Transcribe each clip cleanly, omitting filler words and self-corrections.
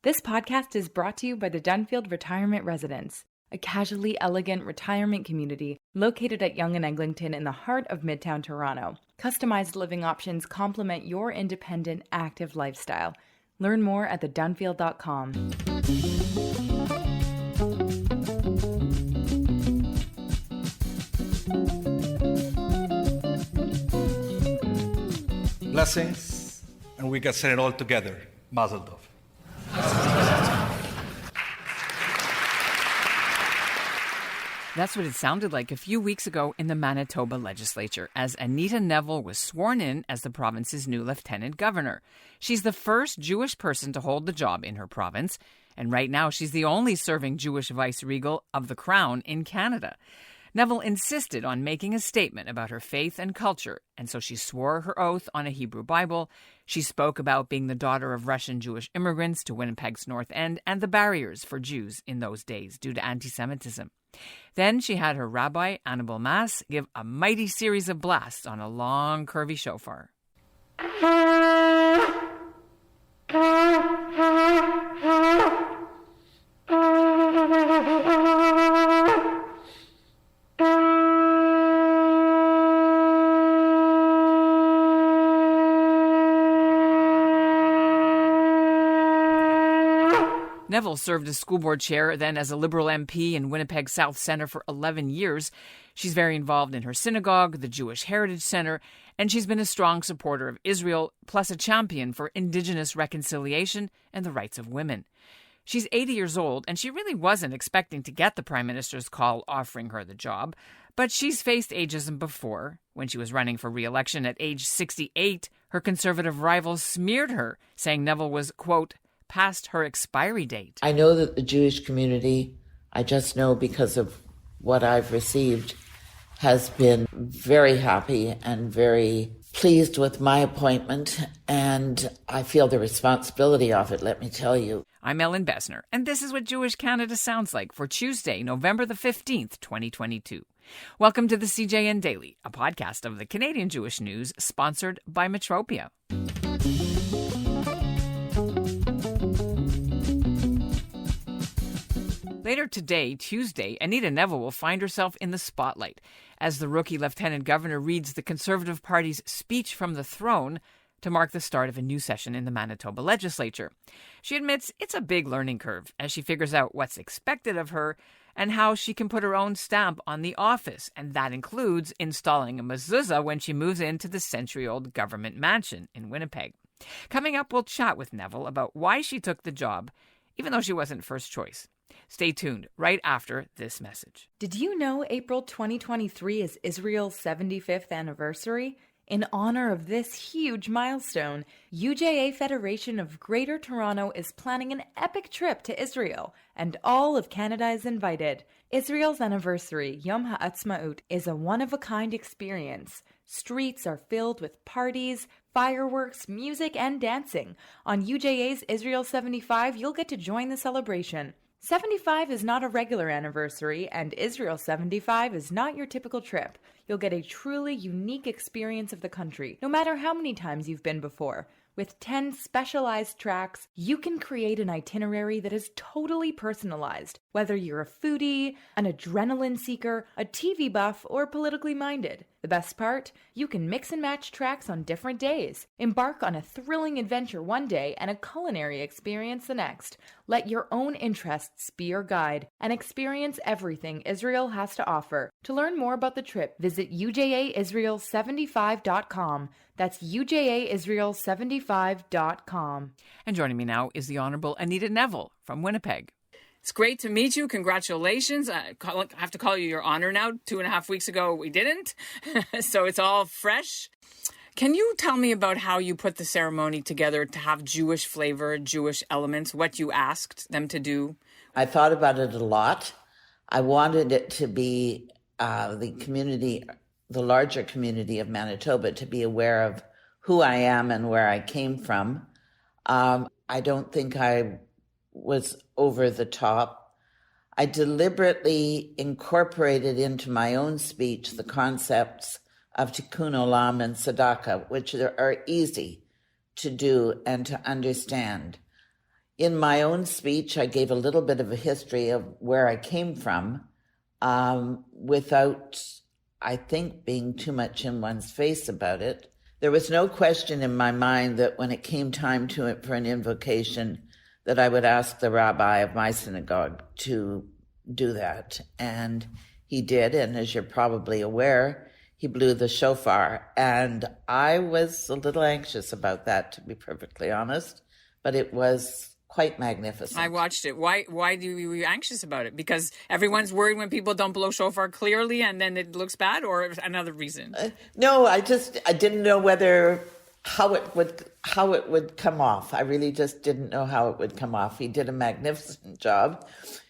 This podcast is brought to you by the Dunfield Retirement Residence, a casually elegant retirement community located at Yonge and Eglinton in the heart of Midtown Toronto. Customized living options complement your independent, active lifestyle. Learn more at thedunfield.com. Blessings, and we can say it all together. Mazel tov. That's what it sounded like a few weeks ago in the Manitoba legislature as Anita Neville was sworn in as the province's new lieutenant governor. She's the first Jewish person to hold the job in her province, and right now she's the only serving Jewish vice-regal of the Crown in Canada. Neville insisted on making a statement about her faith and culture, and so she swore her oath on a Hebrew Bible. She spoke about being the daughter of Russian Jewish immigrants to Winnipeg's North End and the barriers for Jews in those days due to antisemitism. Then she had her rabbi, Annabelle Mass, give a mighty series of blasts on a long, curvy shofar. Neville served as school board chair, then as a Liberal MP in Winnipeg South Centre for 11 years. She's very involved in her synagogue, the Jewish Heritage Centre, and she's been a strong supporter of Israel, plus a champion for Indigenous reconciliation and the rights of women. She's 80 years old, and she really wasn't expecting to get the Prime Minister's call offering her the job, but she's faced ageism before. When she was running for re-election at age 68, her Conservative rivals smeared her, saying Neville was, quote, past her expiry date. I know that the Jewish community, I just know because of what I've received, has been very happy and very pleased with my appointment, and I feel the responsibility of it, let me tell you. I'm Ellen Besner, and this is what Jewish Canada sounds like for Tuesday, November the 15th, 2022. Welcome to the CJN Daily, a podcast of the Canadian Jewish News, sponsored by Metropia. Later today, Tuesday, Anita Neville will find herself in the spotlight as the rookie lieutenant governor reads the Conservative Party's speech from the throne to mark the start of a new session in the Manitoba legislature. She admits it's a big learning curve as she figures out what's expected of her and how she can put her own stamp on the office, and that includes installing a mezuzah when she moves into the century-old government mansion in Winnipeg. Coming up, we'll chat with Neville about why she took the job, even though she wasn't first choice. Stay tuned right after this message. Did you know April 2023 is Israel's 75th anniversary? In honor of this huge milestone, UJA Federation of Greater Toronto is planning an epic trip to Israel, and all of Canada is invited. Israel's anniversary, Yom HaAtzmaut, is a one-of-a-kind experience. Streets are filled with parties, fireworks, music, and dancing. On UJA's Israel 75, you'll get to join the celebration. 75 is not a regular anniversary, and Israel 75 is not your typical trip. You'll get a truly unique experience of the country, no matter how many times you've been before. With 10 specialized tracks, you can create an itinerary that is totally personalized, whether you're a foodie, an adrenaline seeker, a TV buff, or politically minded. The best part? You can mix and match tracks on different days. Embark on a thrilling adventure one day and a culinary experience the next. Let your own interests be your guide and experience everything Israel has to offer. To learn more about the trip, visit ujaisrael75.com. That's ujaisrael75.com. And joining me now is the Honourable Anita Neville from Winnipeg. It's great to meet you. Congratulations. I have to call you Your Honor now. 2.5 weeks ago, we didn't. So it's all fresh. Can you tell me about how you put the ceremony together to have Jewish flavor, Jewish elements, what you asked them to do? I thought about it a lot. I wanted it to be the community, the larger community of Manitoba, to be aware of who I am and where I came from. I don't think I was over the top. I deliberately incorporated into my own speech the concepts of tikkun olam and tzedakah, which are easy to do and to understand. In my own speech, I gave a little bit of a history of where I came from, without, I think, being too much in one's face about it. There was no question in my mind that when it came time for an invocation, that I would ask the rabbi of my synagogue to do that. And he did, and as you're probably aware, he blew the shofar. And I was a little anxious about that, to be perfectly honest, but it was quite magnificent. I watched it. Why do you be anxious about it? Because everyone's worried when people don't blow shofar clearly and then it looks bad, or another reason? No, I didn't know how it would come off. I really just didn't know how it would come off. He did a magnificent job.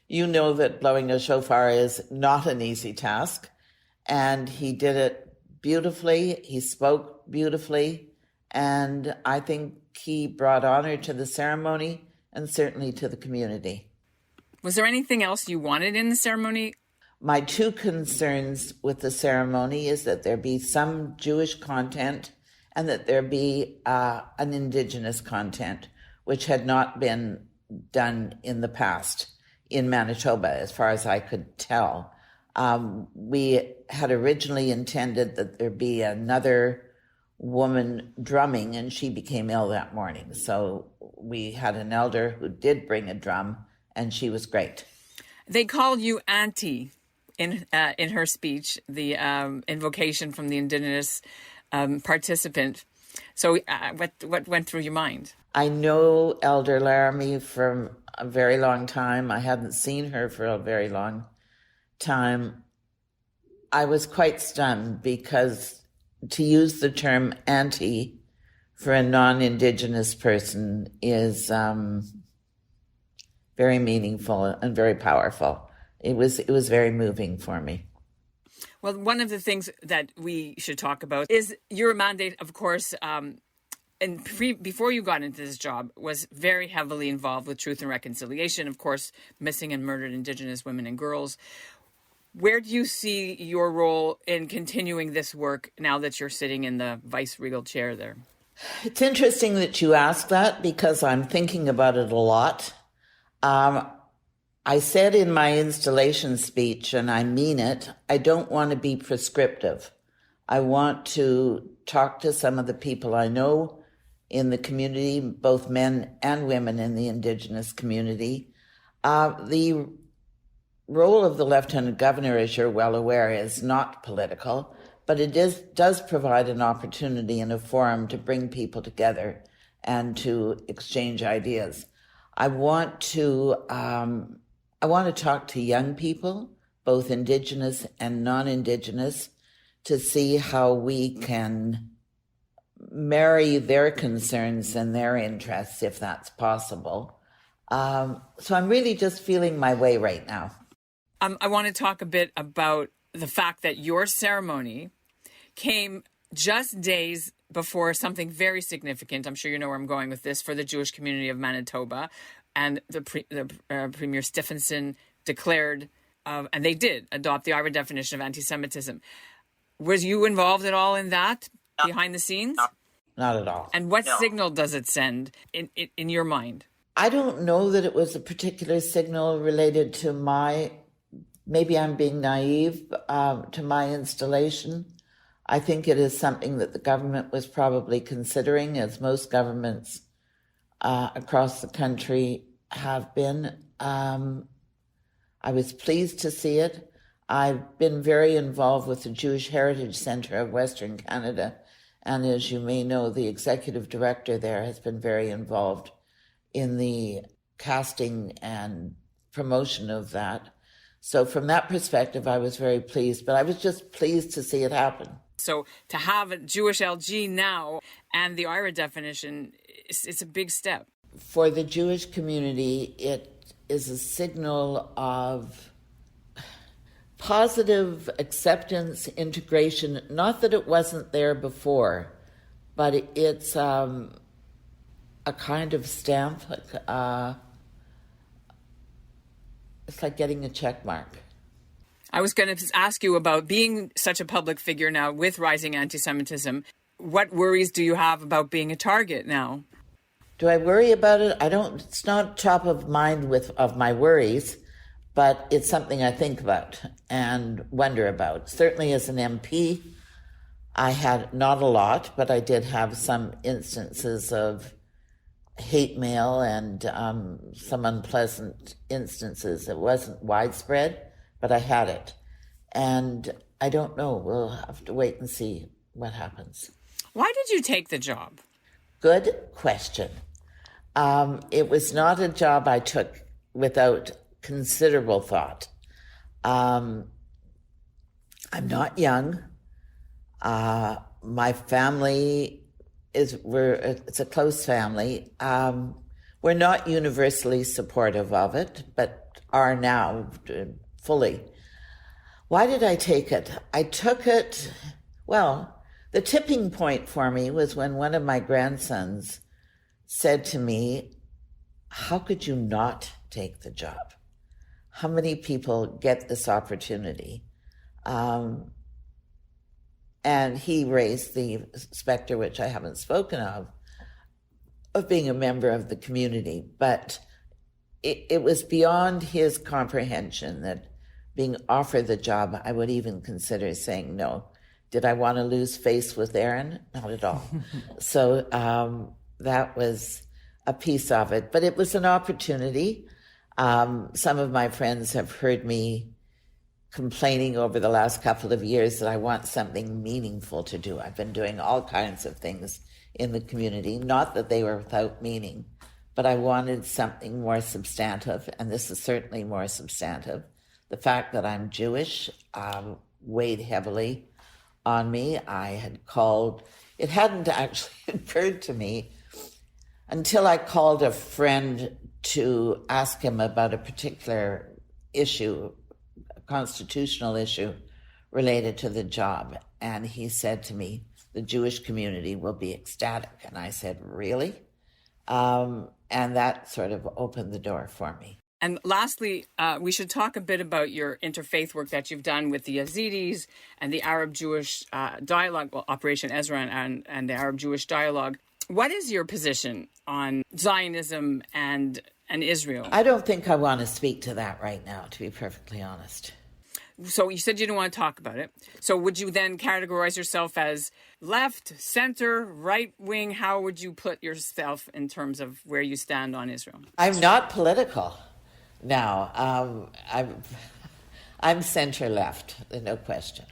You know that blowing a shofar is not an easy task, and he did it beautifully. He spoke beautifully, and I think he brought honor to the ceremony and certainly to the community. Was there anything else you wanted in the ceremony? My two concerns with the ceremony is that there be some Jewish content and that there be an Indigenous content, which had not been done in the past in Manitoba, as far as I could tell. We had originally intended that there be another woman drumming, and she became ill that morning. So we had an elder who did bring a drum, and she was great. They called you Auntie in her speech, the invocation from the Indigenous participant. So what went through your mind? I know Elder Laramie from a very long time. I hadn't seen her for a very long time. I was quite stunned because to use the term auntie for a non-Indigenous person is very meaningful and very powerful. It was very moving for me. Well, one of the things that we should talk about is your mandate, of course, before you got into this job, was very heavily involved with truth and reconciliation, of course, missing and murdered Indigenous women and girls. Where do you see your role in continuing this work now that you're sitting in the vice-regal chair there? It's interesting that you ask that because I'm thinking about it a lot. I said in my installation speech, and I mean it, I don't want to be prescriptive. I want to talk to some of the people I know in the community, both men and women in the Indigenous community. The role of the Lieutenant Governor, as you're well aware, is not political, but it does provide an opportunity and a forum to bring people together and to exchange ideas. I want to talk to young people, both Indigenous and non-Indigenous, to see how we can marry their concerns and their interests, if that's possible. So I'm really just feeling my way right now. I want to talk a bit about the fact that your ceremony came just days before something very significant. I'm sure you know where I'm going with this, for the Jewish community of Manitoba. And the Premier Stephenson declared, and they did adopt the IHRA definition of antisemitism. Was you involved at all in that behind the scenes? Not at all. And what signal does it send in your mind? I don't know that it was a particular signal related to maybe I'm being naive, to my installation. I think it is something that the government was probably considering, as most governments across the country have been. I was pleased to see it. I've been very involved with the Jewish Heritage Centre of Western Canada, and as you may know, the executive director there has been very involved in the casting and promotion of that. So from that perspective, I was very pleased, but I was just pleased to see it happen. So to have a Jewish LG now and the IHRA definition, it's a big step. For the Jewish community, it is a signal of positive acceptance, integration, not that it wasn't there before, but it's a kind of stamp. It's like getting a check mark. I was going to ask you about being such a public figure now with rising anti-Semitism. What worries do you have about being a target now? Do I worry about it? It's not top of mind of my worries, but it's something I think about and wonder about. Certainly as an MP, I had not a lot, but I did have some instances of hate mail and some unpleasant instances. It wasn't widespread, but I had it. And I don't know. We'll have to wait and see what happens. Why did you take the job? Good question. It was not a job I took without considerable thought. I'm not young. My family it's a close family. We're not universally supportive of it, but are now fully. Why did I take it? I took it, well, the tipping point for me was when one of my grandsons said to me, how could you not take the job? How many people get this opportunity? And he raised the specter, which I haven't spoken of being a member of the community. But it was beyond his comprehension that being offered the job, I would even consider saying no. Did I want to lose face with Aaron? Not at all. So that was a piece of it. But it was an opportunity. Some of my friends have heard me complaining over the last couple of years that I want something meaningful to do. I've been doing all kinds of things in the community, not that they were without meaning, but I wanted something more substantive, and this is certainly more substantive. The fact that I'm Jewish weighed heavily on me. I had called, it hadn't actually occurred to me until I called a friend to ask him about a particular issue, a constitutional issue related to the job. And he said to me, the Jewish community will be ecstatic. And I said, really? And that sort of opened the door for me. And lastly, we should talk a bit about your interfaith work that you've done with the Yazidis and the Arab-Jewish dialogue, well, Operation Ezra and the Arab-Jewish dialogue. What is your position on Zionism and Israel? I don't think I want to speak to that right now, to be perfectly honest. So you said you didn't want to talk about it. So would you then categorize yourself as left, center, right wing? How would you put yourself in terms of where you stand on Israel? I'm not political now. I'm center left, no question.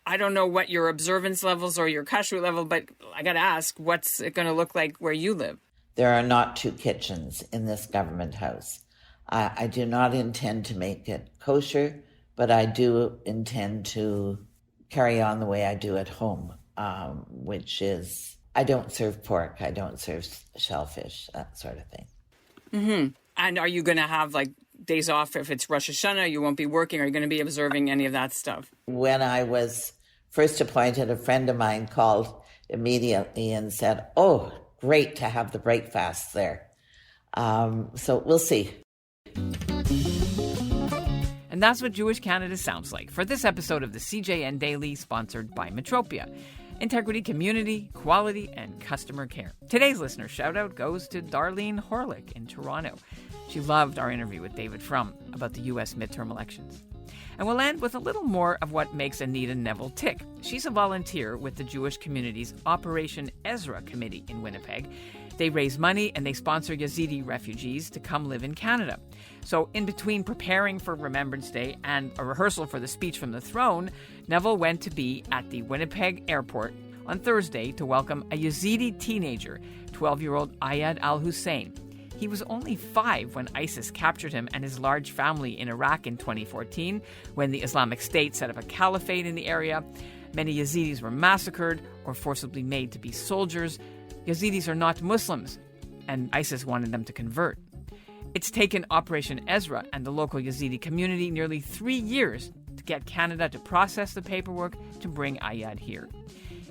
I don't know what your observance levels or your kashrut level, but I got to ask, what's it going to look like where you live? There are not two kitchens in this government house. I do not intend to make it kosher, but I do intend to carry on the way I do at home, which is I don't serve pork, I don't serve shellfish, that sort of thing. Mm-hmm. And are you going to have like days off if it's Rosh Hashanah? You won't be working. Are you going to be observing any of that stuff? When I was first appointed, a friend of mine called immediately and said, oh, great to have the break fasts there. So we'll see. And that's what Jewish Canada sounds like for this episode of the CJN Daily, sponsored by Metropia. Integrity, community, quality, and customer care. Today's listener shout-out goes to Darlene Horlick in Toronto. She loved our interview with David Frum about the U.S. midterm elections. And we'll end with a little more of what makes Anita Neville tick. She's a volunteer with the Jewish community's Operation Ezra committee in Winnipeg. They raise money and they sponsor Yazidi refugees to come live in Canada. So in between preparing for Remembrance Day and a rehearsal for the speech from the throne, Neville went to be at the Winnipeg airport on Thursday to welcome a Yazidi teenager, 12-year-old Ayad al-Hussein. He was only 5 when ISIS captured him and his large family in Iraq in 2014, when the Islamic State set up a caliphate in the area. Many Yazidis were massacred or forcibly made to be soldiers. Yazidis are not Muslims, and ISIS wanted them to convert. It's taken Operation Ezra and the local Yazidi community nearly 3 years to get Canada to process the paperwork to bring Ayad here.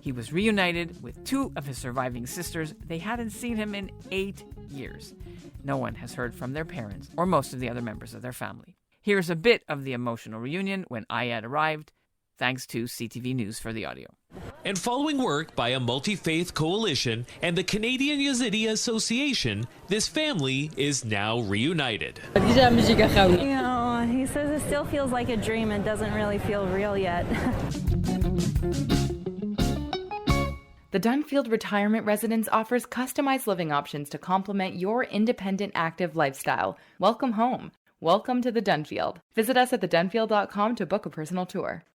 He was reunited with 2 of his surviving sisters. They hadn't seen him in 8 years. No one has heard from their parents or most of the other members of their family. Here's a bit of the emotional reunion when Ayad arrived Thanks to CTV News for the audio. And following work by a multi-faith coalition and the Canadian Yazidi Association, this family is now reunited. He says it still feels like a dream and doesn't really feel real yet. The Dunfield Retirement Residence offers customized living options to complement your independent, active lifestyle. Welcome home. Welcome to the Dunfield. Visit us at thedunfield.com to book a personal tour.